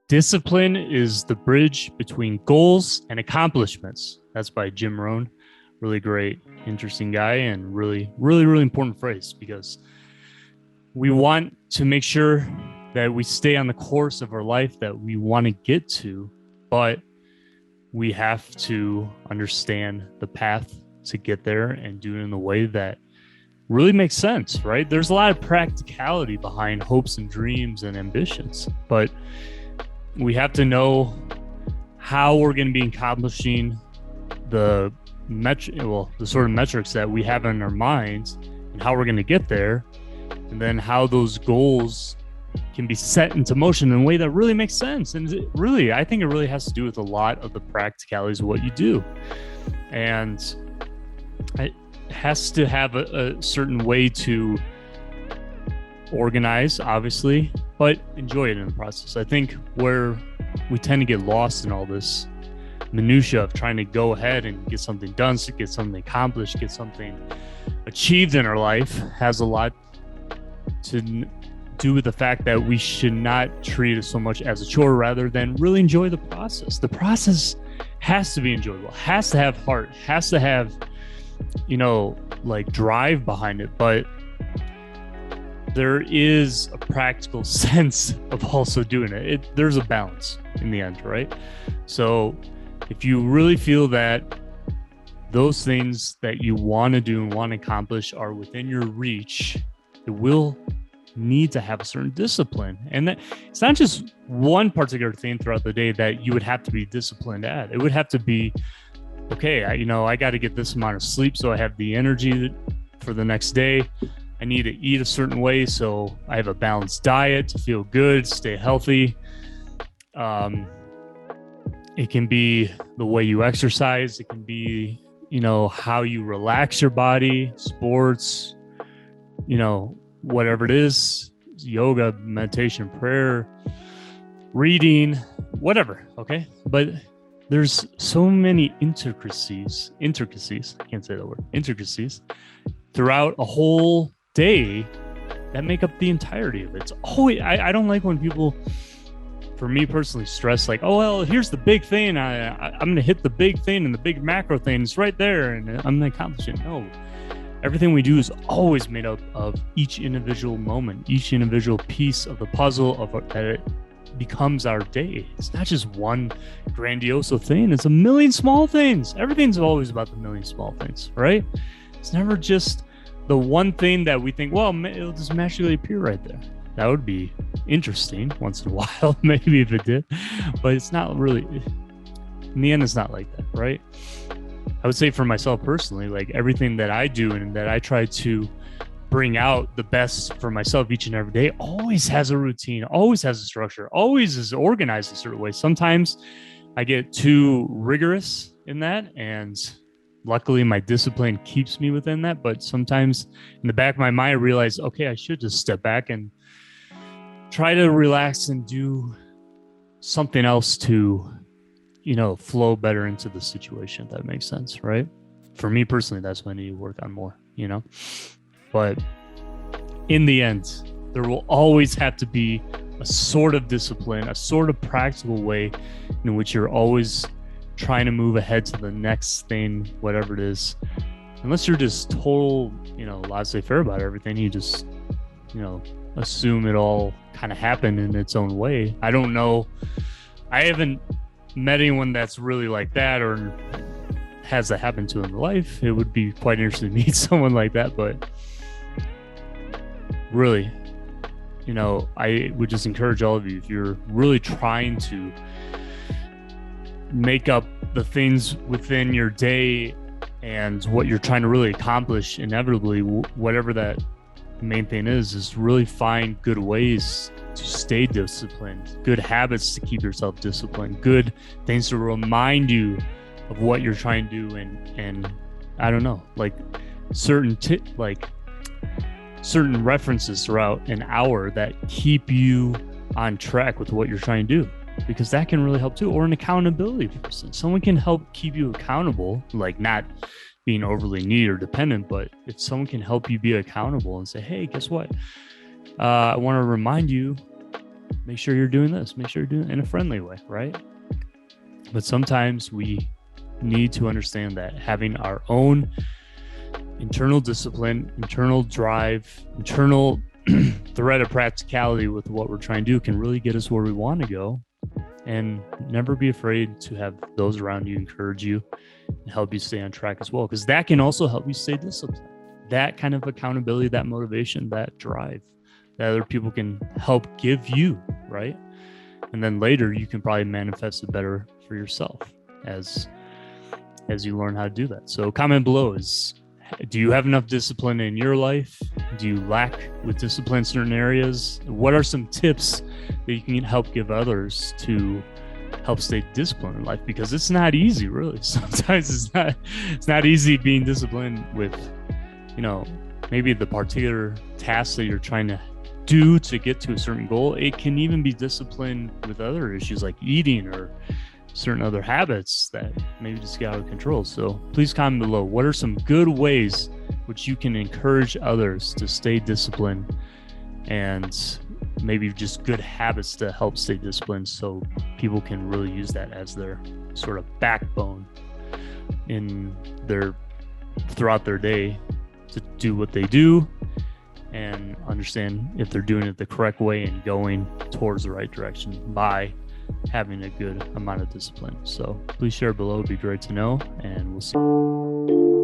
Discipline is the bridge between goals and accomplishments. That's by Jim Rohn. Really great, interesting guy, and really important phrase because we want to make sure that we stay on the course of our life that we want to get to, but we have to understand the path to get there and do it in a way that really makes sense, right? There's a lot of practicality behind hopes and dreams and ambitions, but we have to know how we're going to be accomplishing the sort of metrics that we have in our minds and how we're going to get there, and then how those goals can be set into motion in a way that really makes sense. And I think it really has to do with a lot of the practicalities of what you do. And it has to have a certain way to organize, obviously, but enjoy it in the process. I think where we tend to get lost in all this minutia of trying to go ahead and get something done, to get something accomplished, get something achieved in our life, has a lot to do with the fact that we should not treat it so much as a chore rather than really enjoy the process. The process has to be enjoyable, has to have heart, has to have, drive behind it, but there is a practical sense of also doing it. There's a balance in the end, right? So if you really feel that those things that you want to do and want to accomplish are within your reach, it will need to have a certain discipline. And that it's not just one particular thing throughout the day that you would have to be disciplined at. It would have to be, okay, I got to get this amount of sleep so I have the energy for the next day. I need to eat a certain way so I have a balanced diet to feel good, stay healthy. It can be the way you exercise. It can be, how you relax your body, sports, whatever it is, yoga, meditation, prayer, reading, whatever. Okay. But there's so many intricacies, I can't say that word, intricacies throughout a whole day that make up the entirety of it. It's always, I don't like when people, for me personally, stress like, oh, well, here's the big thing. I'm going to hit the big thing and the big macro thing is right there and I'm going to accomplish it. No, everything we do is always made up of each individual moment, each individual piece of the puzzle that it becomes our day. It's not just one grandiose thing. It's a million small things. Everything's always about the million small things, right? It's never just the one thing that we think, well, it'll just magically appear right there. That would be interesting once in a while, maybe if it did, but it's not really, in the end, it's not like that, right? I would say for myself personally, like everything that I do and that I try to bring out the best for myself each and every day always has a routine, always has a structure, always is organized a certain way. Sometimes I get too rigorous in that, and luckily my discipline keeps me within that. But sometimes in the back of my mind, I realize, okay, I should just step back and try to relax and do something else to, flow better into the situation, if that makes sense, right? For me personally, that's what I need to work on more, But in the end, there will always have to be a sort of discipline, a sort of practical way in which you're always trying to move ahead to the next thing, whatever it is. Unless you're just total, laissez-faire about everything, you just, assume it all kind of happened in its own way. I don't know. I haven't met anyone that's really like that or has that happen to in life. It would be quite interesting to meet someone like that, but really, I would just encourage all of you, if you're really trying to make up the things within your day and what you're trying to really accomplish, inevitably, whatever that main thing is really find good ways to stay disciplined, good habits to keep yourself disciplined, good things to remind you of what you're trying to do, and I don't know, like certain references throughout an hour that keep you on track with what you're trying to do, because that can really help too. Or an accountability person, someone can help keep you accountable, like not being overly needy or dependent, but if someone can help you be accountable and say, hey, guess what? I want to remind you make sure you're doing this, make sure you're doing it in a friendly way, right? But sometimes we need to understand that having our own internal discipline, internal drive, internal thread of practicality with what we're trying to do can really get us where we want to go. And never be afraid to have those around you encourage you and help you stay on track as well, because that can also help you stay disciplined. That kind of accountability, that motivation, that drive that other people can help give you, right? And then later you can probably manifest it better for yourself as you learn how to do that. So comment below is, do you have enough discipline in your life? Do you lack with discipline in certain areas? What are some tips that you can help give others to help stay disciplined in life? Because it's not easy, really. Sometimes it's not easy being disciplined with, maybe the particular task that you're trying to do to get to a certain goal. It can even be disciplined with other issues like eating or certain other habits that maybe just get out of control. So please comment below. What are some good ways which you can encourage others to stay disciplined, and maybe just good habits to help stay disciplined so people can really use that as their sort of backbone throughout their day to do what they do and understand if they're doing it the correct way and going towards the right direction by having a good amount of discipline. So please share below. It'd be great to know, and we'll see.